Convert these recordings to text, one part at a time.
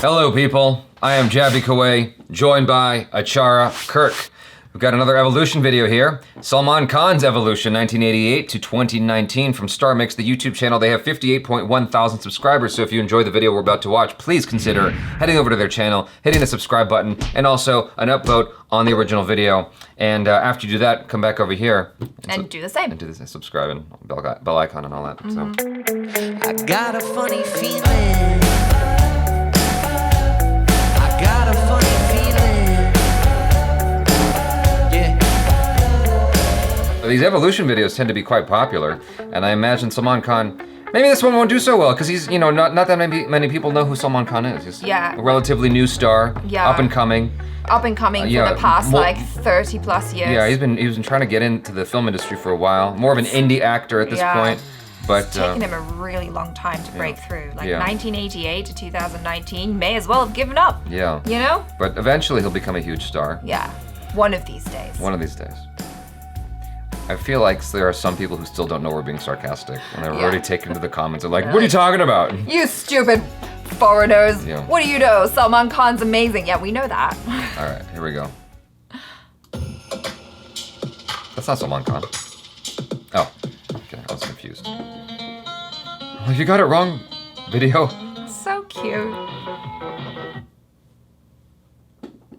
Hello, people. I am Jaby Koay, joined by ACHARA, KIRK. We've got another evolution video here. Salman Khan's evolution, 1988 to 2019 from Star Mix, the YouTube channel. They have 58.1 thousand subscribers, so if you enjoy the video we're about to watch, please consider heading over to their channel, hitting the subscribe button, and also an upvote on the original video. And after you do that, come back over here. And do the same. And do the same, subscribe and bell icon and all that. So. I got a funny feeling. Got a funny feeling. Yeah. These evolution videos tend to be quite popular, and I imagine Salman Khan, maybe this one won't do so well, because he's, you know, not that many people know who Salman Khan is. He's a relatively new star, up and coming. Up and coming for the past like 30 plus years. Yeah, he's been trying to get into the film industry for a while. More of an indie actor at this point. But it's taken him a really long time to break through. Like 1988 to 2019, may as well have given up. Yeah. You know? But eventually he'll become a huge star. Yeah. One of these days. One of these days. I feel like there are some people who still don't know we're being sarcastic, and they're already taken to the comments and like, what are you talking about? You stupid foreigners. Yeah. What do you know? Salman Khan's amazing. Yeah, we know that. All right, here we go. That's not Salman Khan. Oh, okay, I was confused. Oh, you got it wrong, video. So cute.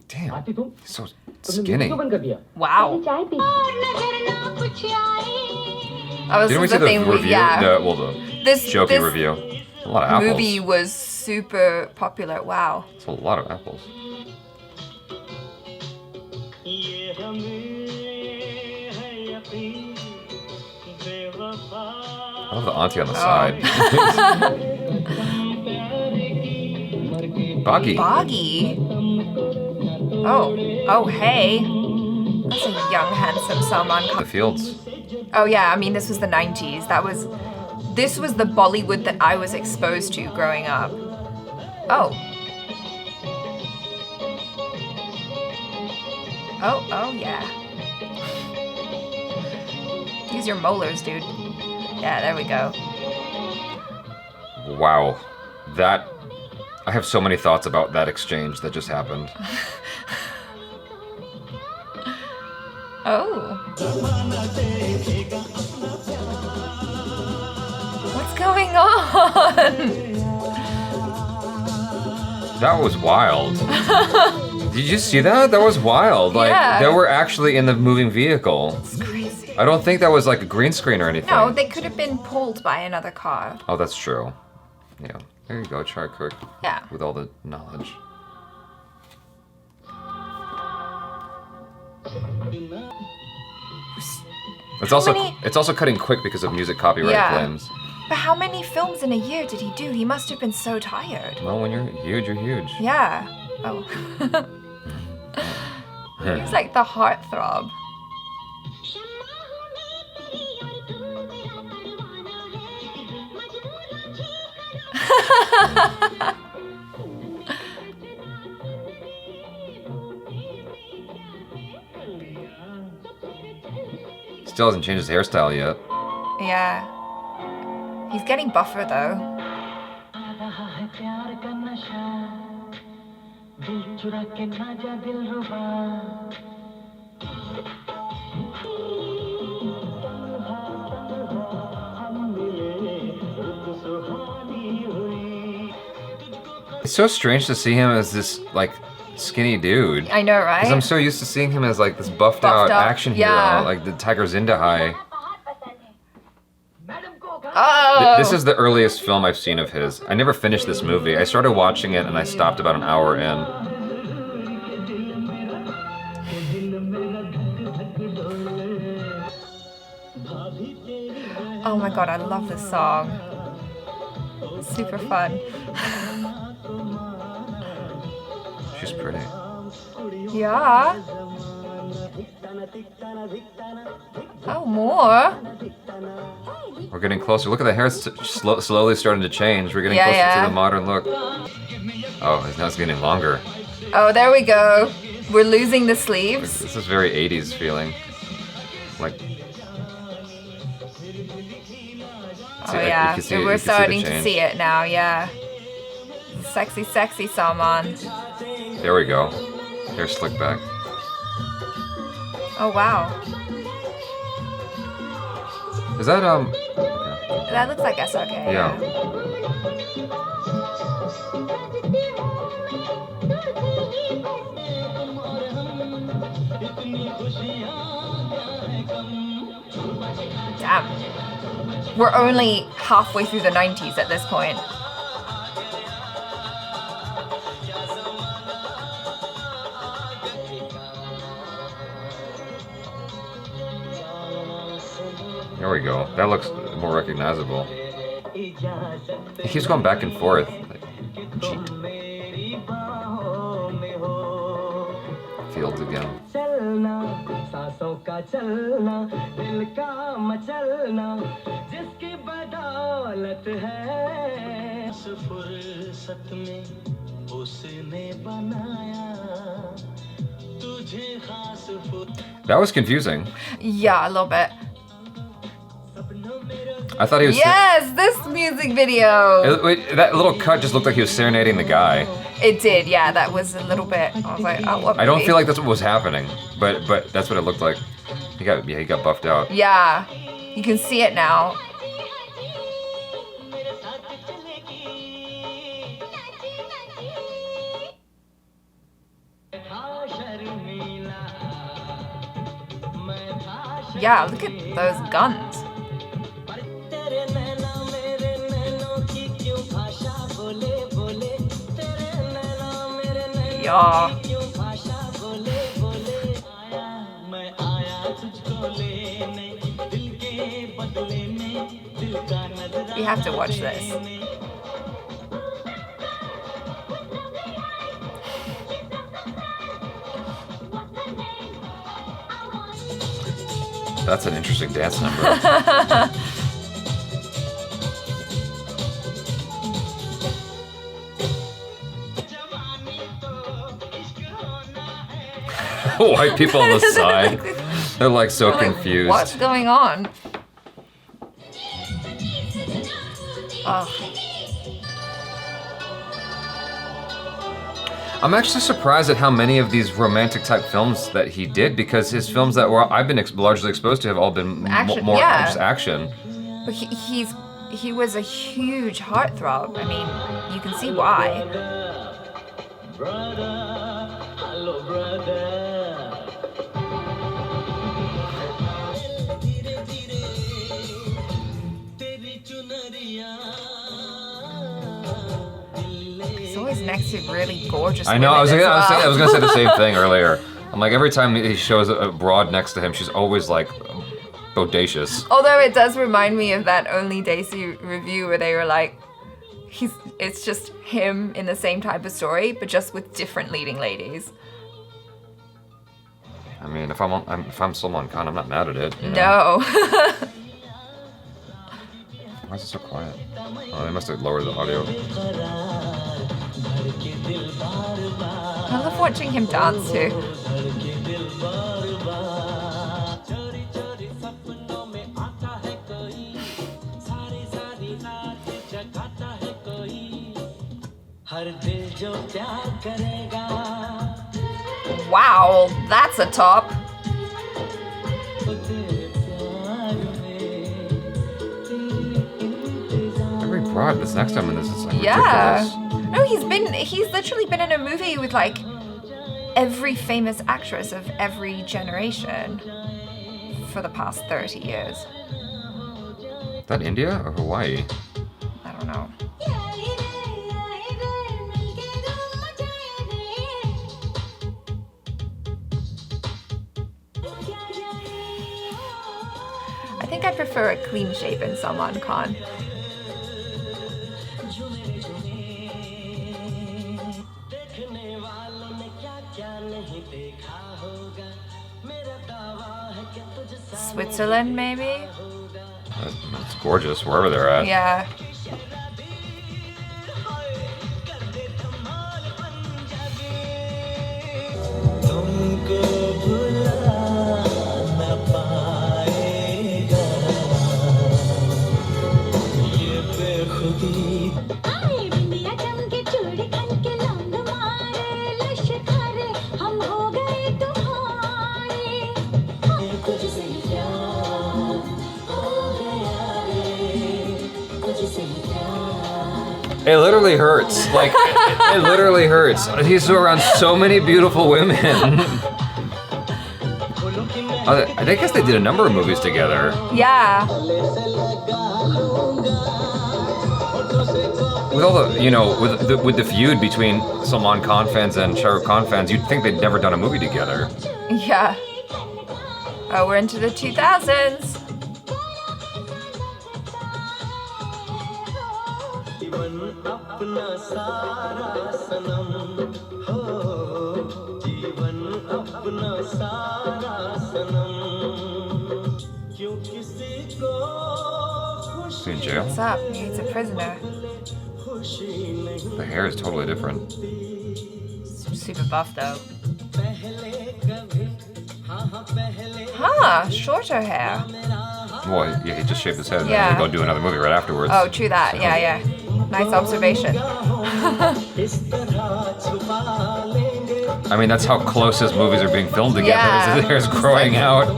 Damn, he's so skinny. Wow. Oh, Didn't we see the review? The jokey review. A lot of apples. Movie was super popular. Wow. It's a lot of apples. I love the auntie on the side. Boggy. Oh, hey. That's a young, handsome Salman Khan. The Fields. Oh yeah, I mean, this was the 90s. This was the Bollywood that I was exposed to growing up. Oh, yeah. Use your molars, dude. Yeah, there we go. Wow. I have so many thoughts about that exchange that just happened. Oh. What's going on? That was wild. Did you see that? That was wild. Like, they were actually in the moving vehicle. It's crazy. I don't think that was like a green screen or anything. No, they could have been pulled by another car. Oh, that's true. Yeah. There you go, KIRK. Yeah. With all the knowledge. It's also cutting quick because of music copyright claims. But how many films in a year did he do? He must have been so tired. Well, when you're huge, you're huge. Yeah. Oh. He's like the heartthrob. Still hasn't changed his hairstyle yet. Yeah. He's getting buffer though. It's so strange to see him as this, like, skinny dude. I know, right? Because I'm so used to seeing him as, like, this buffed out action hero, like the Tiger Zinda High. Oh! This is the earliest film I've seen of his. I never finished this movie. I started watching it and I stopped about an hour in. Oh my god, I love this song. It's super fun. She's pretty. Yeah. Oh, more. We're getting closer. Look at the hair slowly starting to change. We're getting closer to the modern look. Oh, now it's getting longer. Oh, there we go. We're losing the sleeves. This is very 80s feeling. Like. Oh yeah, so we're starting to see it now, yeah. Sexy, sexy Salman. There we go. Hair slicked back. Oh wow. Is that That looks like SRK. Yeah. Damn. We're only halfway through the 90s at this point. There we go. That looks more recognizable. He keeps going back and forth. Like, cheat. Fields again. That was confusing. Yeah, a little bit. I thought he was. Yes, this music video. Wait, that little cut just looked like he was serenading the guy. It did, yeah. That was a little bit. I was like, oh, what I don't movie? feel like that's what was happening, but that's what it looked like. He got buffed out. Yeah, you can see it now. Yeah, look at those guns. Yeah. We have to watch this. That's an interesting dance number. White people on the side. They're like so confused. What's going on? Oh. I'm actually surprised at how many of these romantic type films that he did, because his films that I've been largely exposed to have all been Action, more yeah. just action. But he was a huge heartthrob. I mean, you can see why. He's always next to really gorgeous I know. women I was as gonna say the same thing earlier. I'm like, every time he shows a broad next to him, she's always like bodacious. Although it does remind me of that Only Daisy review where they were like, it's just him in the same type of story, but just with different leading ladies. I mean, if I'm Salman Khan, I'm not mad at it. You know? No. Why is it so quiet? Oh, they must have lowered the audio. I love watching him dance too. Wow, that's a top. Very broad. This next time in this is like Yeah. ridiculous. No, he's literally been in a movie with like every famous actress of every generation for the past 30 years. Is that India or Hawaii? I don't know. I think I prefer a clean-shaven Salman Khan. Switzerland, maybe? It's gorgeous wherever they're at. Yeah. It literally hurts. Like, it literally hurts. He's around so many beautiful women. I guess they did a number of movies together. Yeah. With all the, you know, with the feud between Salman Khan fans and Shah Rukh Khan fans, you'd think they'd never done a movie together. Yeah. Oh, we're into the 2000s. Is he in jail? What's up? He's a prisoner. The hair is totally different. Super buff though. Huh, shorter hair. Well, yeah, he just shaved his head and Yeah. then he'll go do another movie right afterwards. Oh, true that. Yeah, yeah. Nice observation. I mean, that's how close his movies are being filmed together. Yeah. His hair's growing out.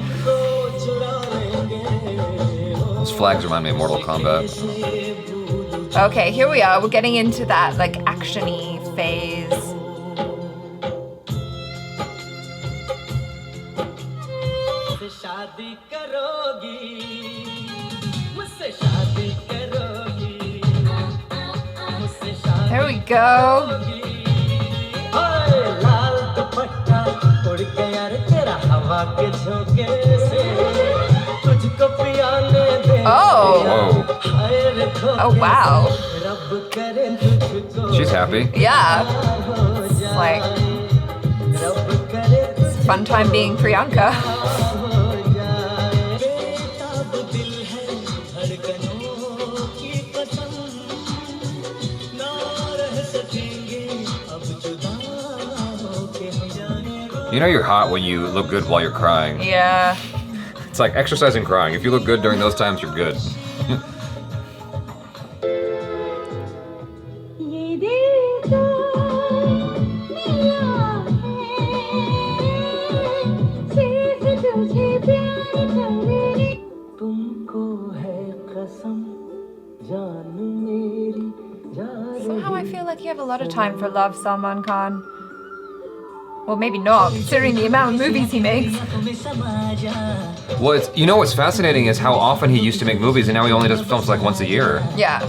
Those flags remind me of Mortal Kombat. Okay, here we are. We're getting into that like action-y phase. There we go. Oh. Whoa. Oh wow. She's happy. Yeah. It's like it's a fun time being Priyanka. You know you're hot when you look good while you're crying. Yeah. It's like exercising crying. If you look good during those times, you're good. Somehow I feel like you have a lot of time for love, Salman Khan. Well, maybe not, considering the amount of movies he makes. Well, you know what's fascinating is how often he used to make movies, and now he only does films like once a year. Yeah.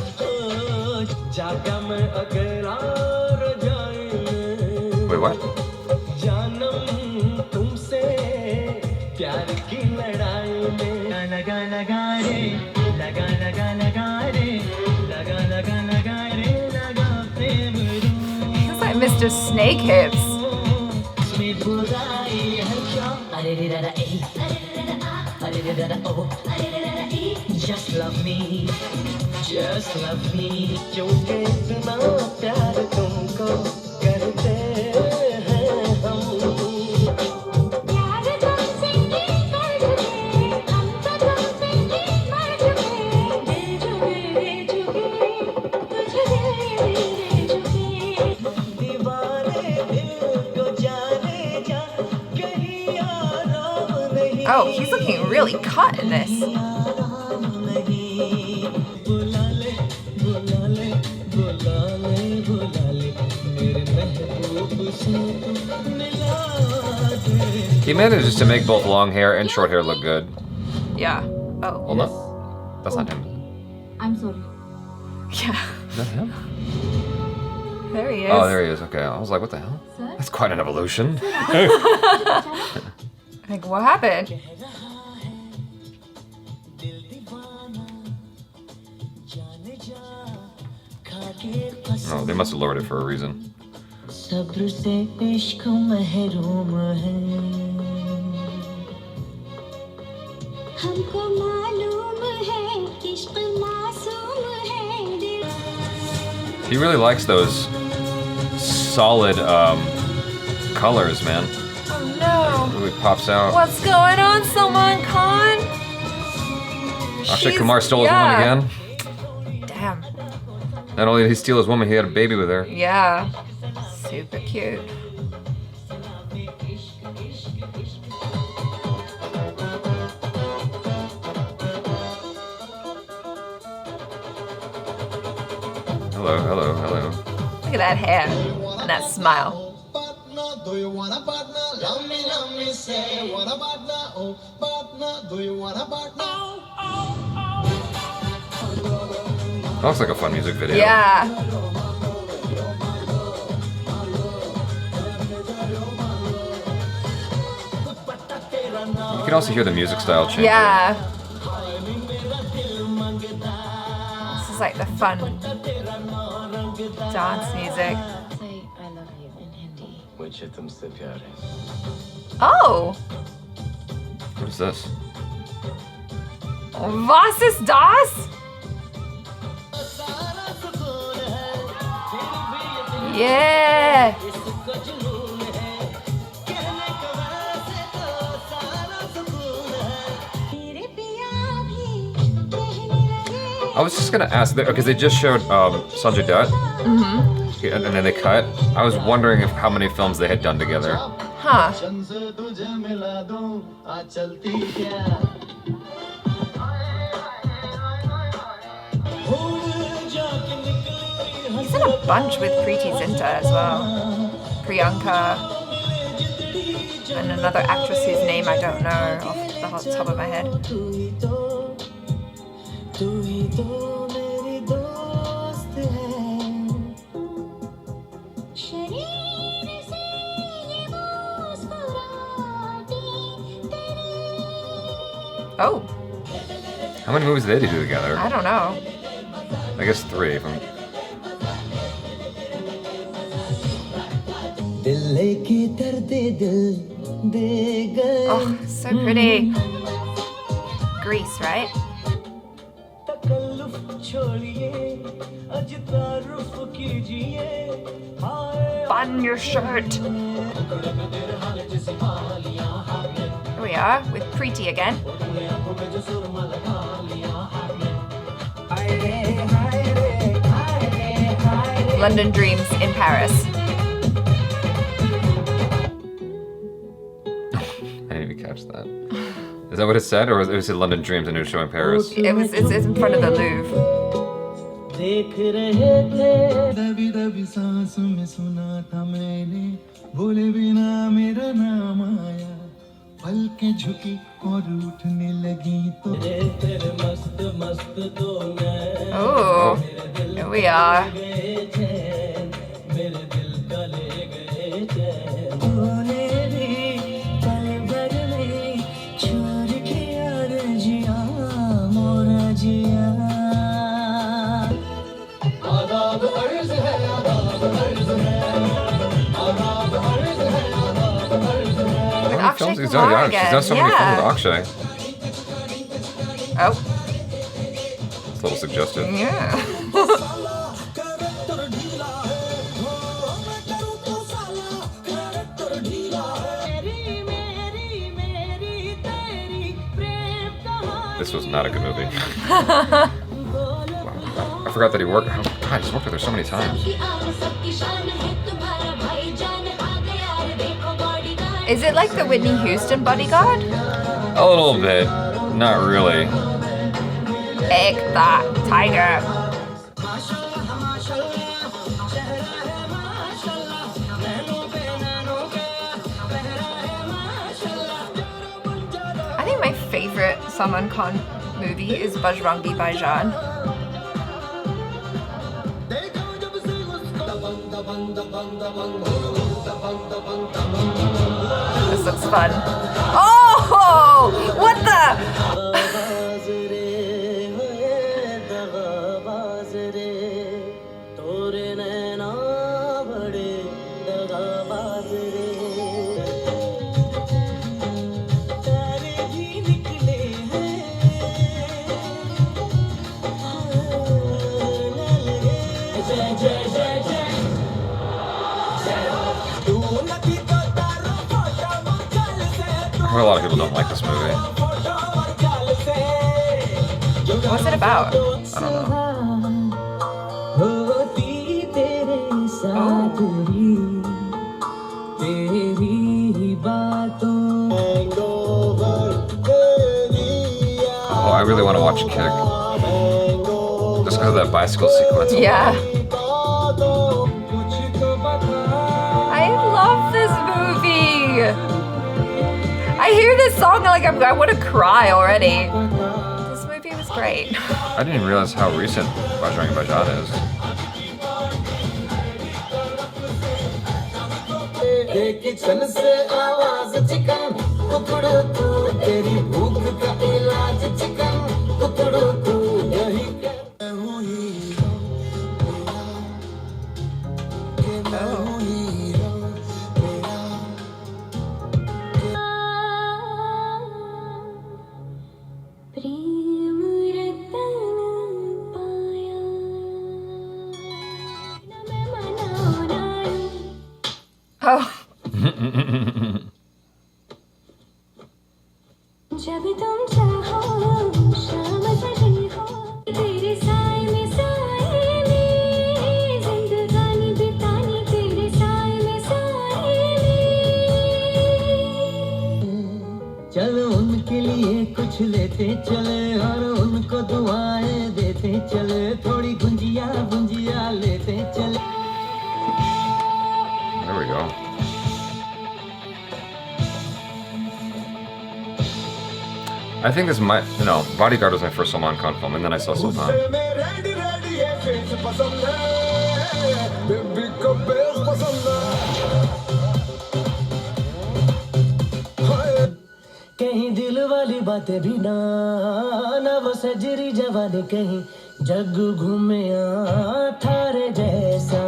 Wait, what? He's like Mr. Snake Hips. Just love me, just love me. क्योंकि इतना प्यार तुमको करते हैं हम. प्यार तुमसे की कर चुके, हम तो तुमसे की मर चुके. दे चुके, तुझे दे चुके. दीवाने दिल को जाने जा, कहीं आराम नहीं. Oh, he's looking really cut in this. He manages to make both long hair and short hair look good. Yeah. Oh. Hold on. That's not him. I'm sorry. Yeah. Is that him? There he is. Oh, there he is. Okay. I was like, what the hell? Sir? That's quite an evolution. Like, what happened? Oh, they must have lowered it for a reason. सब्र से इश्क महरूम है. हमको मालूम है इश्क मासूम है. He really likes those solid colors, man. Oh no. It really pops out. What's going on, Salman Khan? Akshay She's- Kumar stole his yeah. woman again. Damn. Not only did he steal his woman, he had a baby with her. Yeah. Super cute. Hello. hello, hello. Look at that hair and that smile. Do you want a partner? Love me, say, want a partner? Oh, partner, do you want a partner? That looks like a fun music video. Yeah. You can also hear the music style change. Yeah. This is like the fun dance music. Say I love you in Hindi. मुझे तुमसे प्यार है. Oh! What is this? Was ist das? Yeah! I was just gonna ask, because they just showed Sanjay Dutt, and then they cut. I was wondering how many films they had done together. Huh. He's in a bunch with Preeti Zinta as well. Priyanka. And another actress whose name I don't know off the top of my head. Oh, How many movies did they do together? I don't know. I guess 3 of them. Oh, so pretty. Grease, right? Button your shirt. Here we are with Preeti again. London Dreams in Paris. I didn't even catch that. Is that what it said, or was it London Dreams and it was showing Paris? It's in front of the Louvre. Oh, here we are. With Films Akshay he's done, Kumar yeah, again. she's done so many films with Akshay. Oh, It's a little suggestive. yeah. This was not a good movie. Wow. I forgot that he worked. God, he's worked with her so many times. Is it like the Whitney Houston Bodyguard? A little bit. Not really. Take that, tiger. I think my favorite Salman Khan movie is Bajrangi Bhaijaan. This looks fun. Oh! What the? I heard a lot of people don't like this movie. What's it about? I don't know. Oh, I really want to watch KIRK. Just because of that bicycle sequence. Yeah. hear this song, like I want to cry already. This movie was great. I didn't even realize how recent Bajrang Bhaijaan is. Oh. चलो उनके लिए कुछ लेते चले और उनको दुआएं देते चले थोड़ी गुंजिया गुंजिया लेते चले. There we go. I think this might, no, Bodyguard was my first Salman Khan film, and then I saw Sultan. कहीं दिल वाली बातें भी ना ना वो सजरी जवानी कहीं जग घूमे थारे जैसा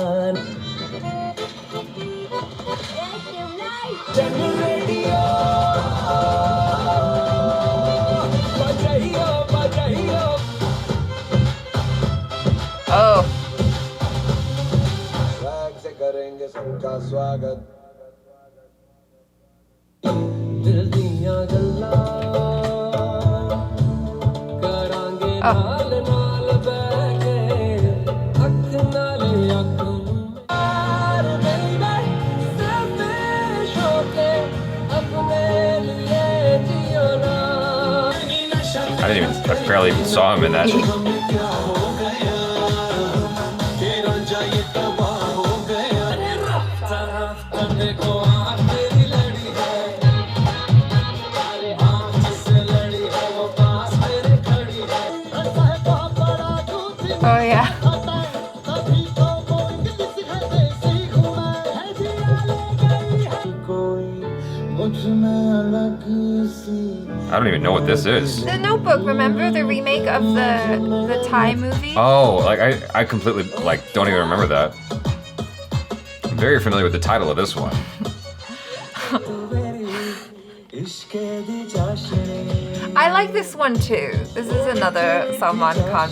Oh. से करेंगे सबका स्वागत I barely even saw him in that. Oh yeah. I don't even know what this is. The Notebook, remember the remake of the Thai movie? Oh, like I completely like don't even remember that. I'm very familiar with the title of this one. I like this one too. This is another Salman Khan.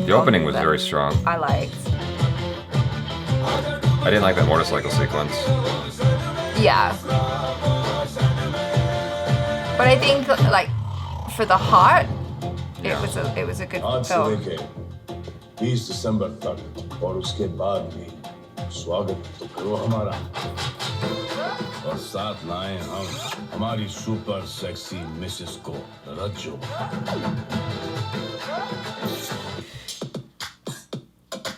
The opening was very strong. I liked. I didn't like that motorcycle sequence. Yeah. But I think like for the heart, it was a good आज से film. लेके 20 दिसंबर तक और उसके बाद भी स्वागत तो करो हमारा और साथ लाए हम हमारी सुपर सेक्सी मिसेस को रज्जो.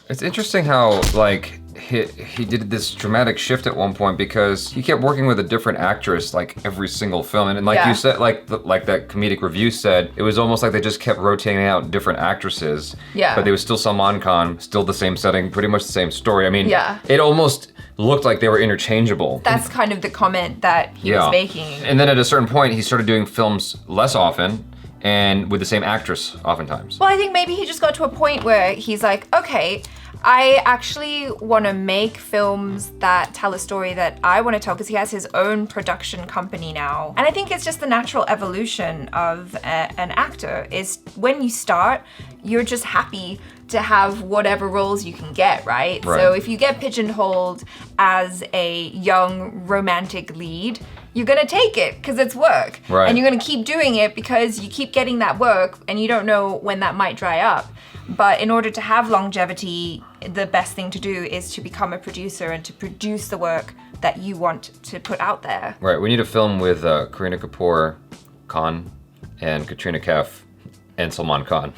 It's interesting how like he did this dramatic shift at one point because he kept working with a different actress like every single film, and like you said, like that comedic review said, it was almost like they just kept rotating out different actresses. Yeah. But they was still Salman Khan, still the same setting, pretty much the same story. I mean, Yeah. it almost looked like they were interchangeable. That's kind of the comment that he was making. And then at a certain point, he started doing films less often and with the same actress oftentimes. Well, I think maybe he just got to a point where he's like, okay, I actually want to make films that tell a story that I want to tell, because he has his own production company now. And I think it's just the natural evolution of an actor is when you start, you're just happy to have whatever roles you can get, right? So if you get pigeonholed as a young romantic lead, you're gonna take it because it's work. Right. And you're gonna keep doing it because you keep getting that work and you don't know when that might dry up. But in order to have longevity, the best thing to do is to become a producer and to produce the work that you want to put out there. Right, we need a film with Kareena Kapoor, Khan, and Katrina Kaif, and Salman Khan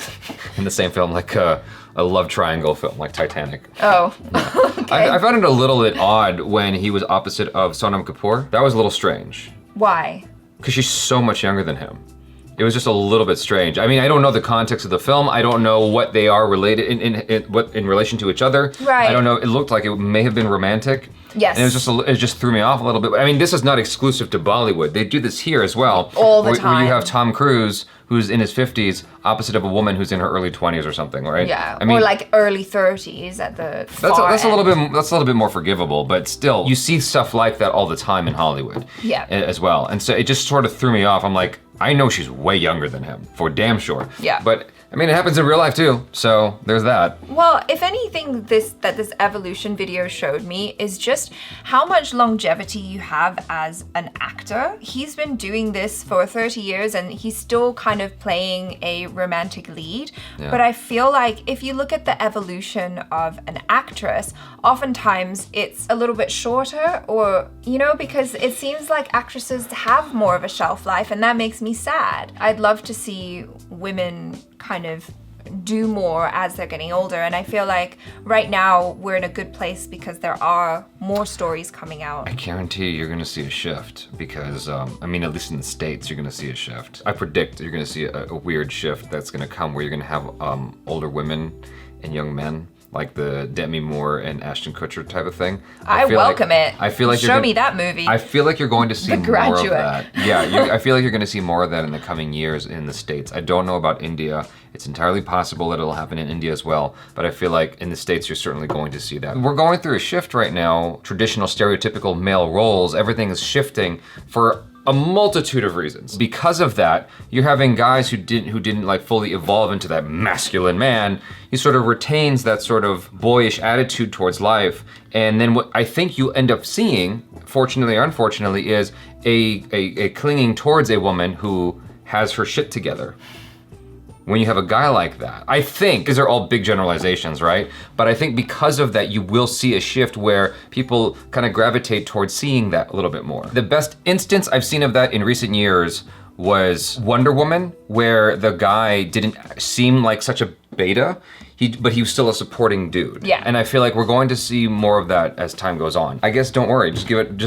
in the same film, like a love triangle film, like Titanic. Oh, okay. I found it a little bit odd when he was opposite of Sonam Kapoor. That was a little strange. Why? because she's so much younger than him. It was just a little bit strange. I mean, I don't know the context of the film. I don't know what they are related in relation to each other. Right. I don't know. It looked like it may have been romantic. Yes. And it just threw me off a little bit. I mean, this is not exclusive to Bollywood. They do this here as well. All the time. Where you have Tom Cruise, who's in his 50s, opposite of a woman who's in her early 20s or something, right? Yeah, I mean, or like early 30s at the far that's a end. little bit more forgivable, but still, you see stuff like that all the time in Hollywood. Yeah. As well, and so it just sort of threw me off. I'm like, I know she's way younger than him, for damn sure. Yeah. But I mean, it happens in real life too, so there's that. Well, if anything, this evolution video showed me is just how much longevity you have as an actor. He's been doing this for 30 years and he's still kind of playing a romantic lead. Yeah. But I feel like if you look at the evolution of an actress, oftentimes it's a little bit shorter, or, you know, because it seems like actresses have more of a shelf life, and that makes me sad. I'd love to see women kind of do more as they're getting older, and I feel like right now we're in a good place because there are more stories coming out. I guarantee you're gonna see a shift because, I mean, at least in the States, you're gonna see a shift. I predict you're gonna see a weird shift that's gonna come where you're gonna have older women and young men, like the Demi Moore and Ashton Kutcher type of thing. I feel welcome it. I feel like Show me that movie. I feel like you're going to see The more Graduate. of that. Yeah, I feel like you're going to see more of that in the coming years in the States. I don't know about India. It's entirely possible that it'll happen in India as well, but I feel like in the States you're certainly going to see that. We're going through a shift right now. Traditional stereotypical male roles, everything is shifting for a multitude of reasons. Because of that, you're having guys who didn't like fully evolve into that masculine man. He sort of retains that sort of boyish attitude towards life. And then what I think you end up seeing, fortunately or unfortunately, is a clinging towards a woman who has her shit together. When you have a guy like that, I think, because they're all big generalizations, right? But I think because of that, you will see a shift where people kind of gravitate towards seeing that a little bit more. The best instance I've seen of that in recent years was Wonder Woman, where the guy didn't seem like such a beta, but he was still a supporting dude. Yeah. And I feel like we're going to see more of that as time goes on. I guess don't worry, just give it time.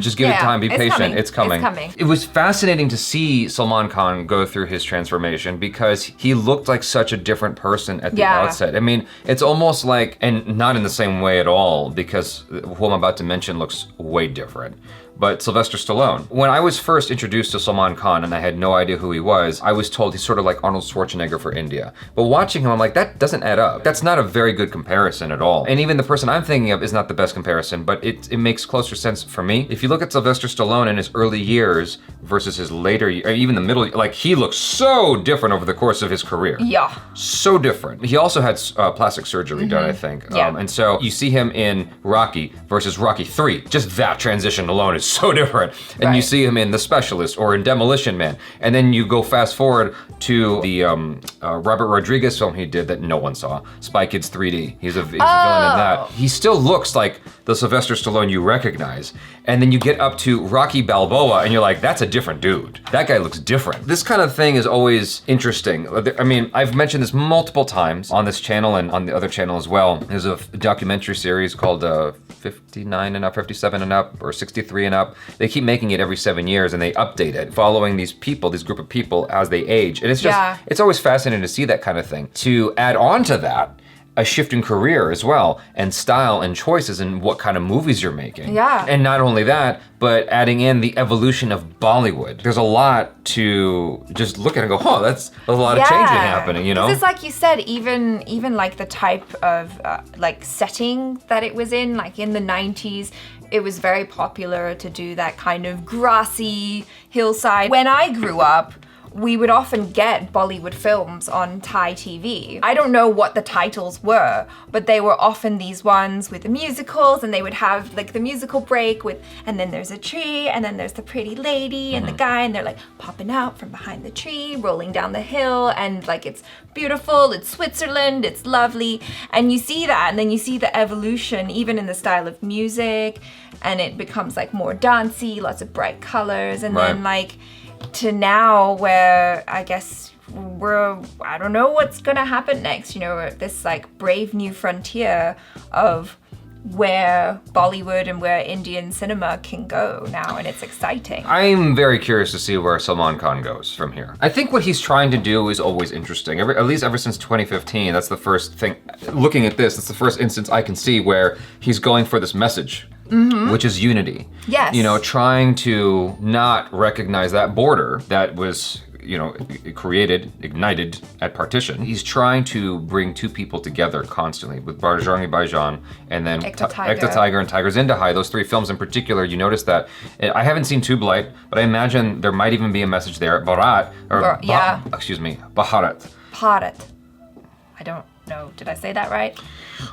Just give it time, be patient, it's coming. It's coming. It was fascinating to see Salman Khan go through his transformation because he looked like such a different person at the outset. I mean, it's almost like, and not in the same way at all, because who I'm about to mention looks way different. But Sylvester Stallone. When I was first introduced to Salman Khan and I had no idea who he was, I was told he's sort of like Arnold Schwarzenegger for India. But watching him, I'm like, that doesn't add up. That's not a very good comparison at all. And even the person I'm thinking of is not the best comparison, but it makes closer sense for me. If you look at Sylvester Stallone in his early years versus his later, or even the middle, like he looks so different over the course of his career. Yeah. So different. He also had plastic surgery done, I think. Yeah. And so you see him in Rocky versus Rocky 3. Just that transition alone is so different. And you see him in The Specialist or in Demolition Man. And then you go fast forward to the Robert Rodriguez film he did that no one saw, Spy Kids 3D. He's a villain in that. He still looks like the Sylvester Stallone you recognize. And then you get up to Rocky Balboa and you're like, that's a different dude. That guy looks different. This kind of thing is always interesting. I mean, I've mentioned this multiple times on this channel and on the other channel as well. There's a documentary series called 59 and Up, 57 and Up, or 63 and Up. They keep making it every 7 years and they update it, following these people, this group of people as they age. And it's just, it's always fascinating to see that kind of thing. To add on to that, a shift in career as well, and style and choices and what kind of movies you're making. Yeah. And not only that, but adding in the evolution of Bollywood. There's a lot to just look at and go, oh, that's a lot of changing happening, you know? Because like you said, even like the type of like setting that it was in, like in the 90s, it was very popular to do that kind of grassy hillside. When I grew up, we would often get Bollywood films on Thai TV. I don't know what the titles were, but they were often these ones with the musicals, and they would have like the musical break with, and then there's a tree, and then there's the pretty lady and the guy, and they're like popping out from behind the tree, rolling down the hill, and like it's beautiful, it's Switzerland, it's lovely. And you see that, and then you see the evolution even in the style of music, and it becomes like more dancey, lots of bright colors, and then like to now where I guess I don't know what's gonna happen next, you know, this like brave new frontier of where Bollywood and where Indian cinema can go now, and it's exciting. I'm very curious to see where Salman Khan goes from here. I think what he's trying to do is always interesting. At least ever since 2015, that's the first thing. Looking at this, that's the first instance I can see where he's going for this message, which is unity. Yes. You know, trying to not recognize that border that was, you know, ignited at partition. He's trying to bring two people together constantly with Bajrangi Bhaijaan and then Ek Tha Ek Tha Tiger and Tiger Zinda Hai. Those three films in particular, you notice that. I haven't seen Tube Light, but I imagine there might even be a message there. Bharat, or excuse me, Bharat. Bharat. I don't know. Did I say that right?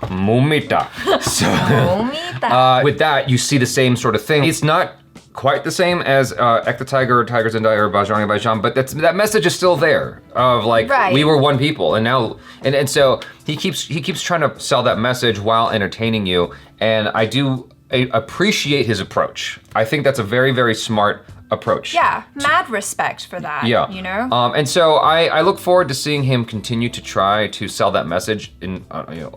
Momita. So, Momita. with that, you see the same sort of thing. It's not quite the same as Ek Tha Tiger or Tiger Zinda or Bajrangi Bhaijaan, but that message is still there of like we were one people, and now and so he keeps trying to sell that message while entertaining you, and I appreciate his approach. I think that's a very, very smart approach. Yeah, mad respect for that. Yeah, you know. And so I look forward to seeing him continue to try to sell that message in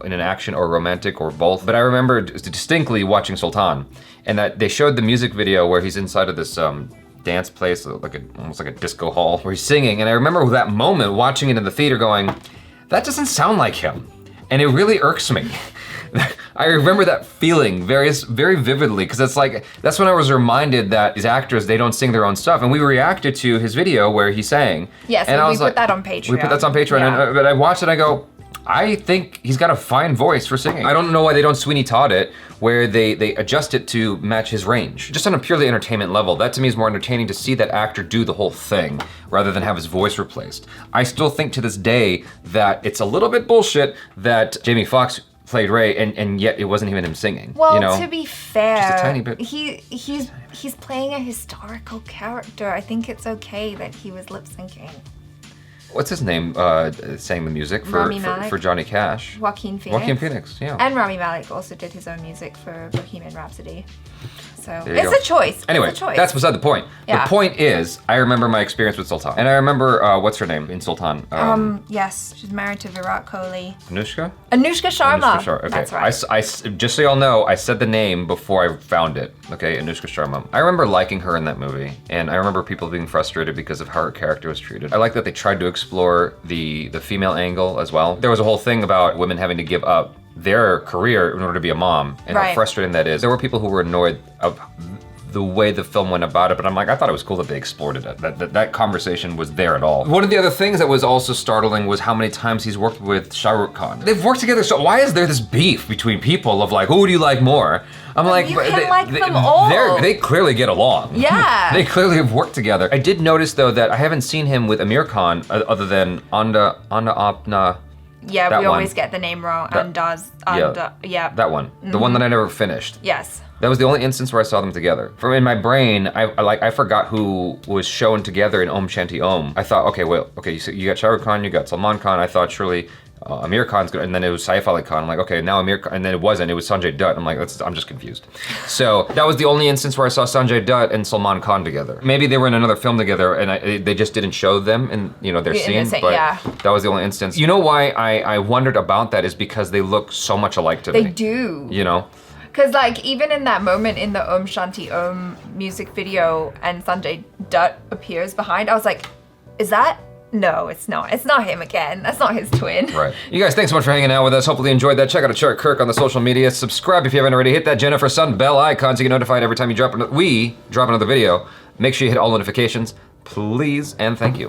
in an action or romantic or both. But I remember distinctly watching Sultan, and that they showed the music video where he's inside of this dance place, almost like a disco hall, where he's singing. And I remember that moment watching it in the theater, going, "That doesn't sound like him," and it really irks me. I remember that feeling very vividly, because that's when I was reminded that these actors, they don't sing their own stuff, and we reacted to his video where he sang. Yes, and we put that on Patreon. We put that on Patreon, Yeah. but I watched it and I go, I think he's got a fine voice for singing. I don't know why they don't Sweeney Todd it, where they adjust it to match his range. Just on a purely entertainment level, that to me is more entertaining to see that actor do the whole thing, rather than have his voice replaced. I still think to this day that it's a little bit bullshit that Jamie Foxx played Ray, and yet it wasn't even him singing. Well, you know? to be fair, just a tiny bit. He's playing a historical character. I think it's okay that he was lip syncing. What's his name? Sang the music Rami Malek. for Johnny Cash. Joaquin Phoenix. Joaquin Phoenix, yeah. And Rami Malek also did his own music for Bohemian Rhapsody. So There you it's go. a choice. Anyway, it's a choice. that's beside the point. Yeah. The point is, I remember my experience with Sultan. And I remember, what's her name in Sultan? Yes, she's married to Virat Kohli. Anushka? Anushka Sharma. Anushka Sharma. Okay. That's right. I, just so y'all know, I said the name before I found it. Okay, Anushka Sharma. I remember liking her in that movie, and I remember people being frustrated because of how her character was treated. I like that they tried to explore the female angle as well. There was a whole thing about women having to give up their career in order to be a mom, and how frustrating that is. There were people who were annoyed of the way the film went about it, but I'm like, I thought it was cool that they explored it, that conversation was there at all. One of the other things that was also startling was how many times he's worked with Shah Rukh Khan. They've worked together, so why is there this beef between people of like, who do you like more? I'm like, you can like them all. They clearly get along. Yeah. They clearly have worked together. I did notice though that I haven't seen him with Amir Khan other than Anda Apna. Yeah, that we one. always get the name wrong. That- Yeah. That one. The one that I never finished. Yes. That was the only instance where I saw them together. From in my brain, I forgot who was shown together in Om Shanti Om. I thought, okay, you got Shah Rukh Khan, you got Salman Khan. I thought surely Amir Khan's good, and then it was Saif Ali Khan. I'm like, okay, now Amir Khan, and then it wasn't. It was Sanjay Dutt. I'm like, I'm just confused. So that was the only instance where I saw Sanjay Dutt and Salman Khan together. Maybe they were in another film together, and they just didn't show them in their scene. But that was the only instance. You know why I wondered about that is because they look so much alike to me. They do. You know. Because like even in that moment in the Om Shanti Om music video and Sanjay Dutt appears behind, I was like, is that? No, it's not. It's not him again. That's not his twin. Right. You guys, thanks so much for hanging out with us. Hopefully you enjoyed that. Check out ACHARA KIRK on the social media. Subscribe if you haven't already. Hit that Jennifer Sun bell icon so you get notified every time we drop another video. Make sure you hit all notifications, please, and thank you.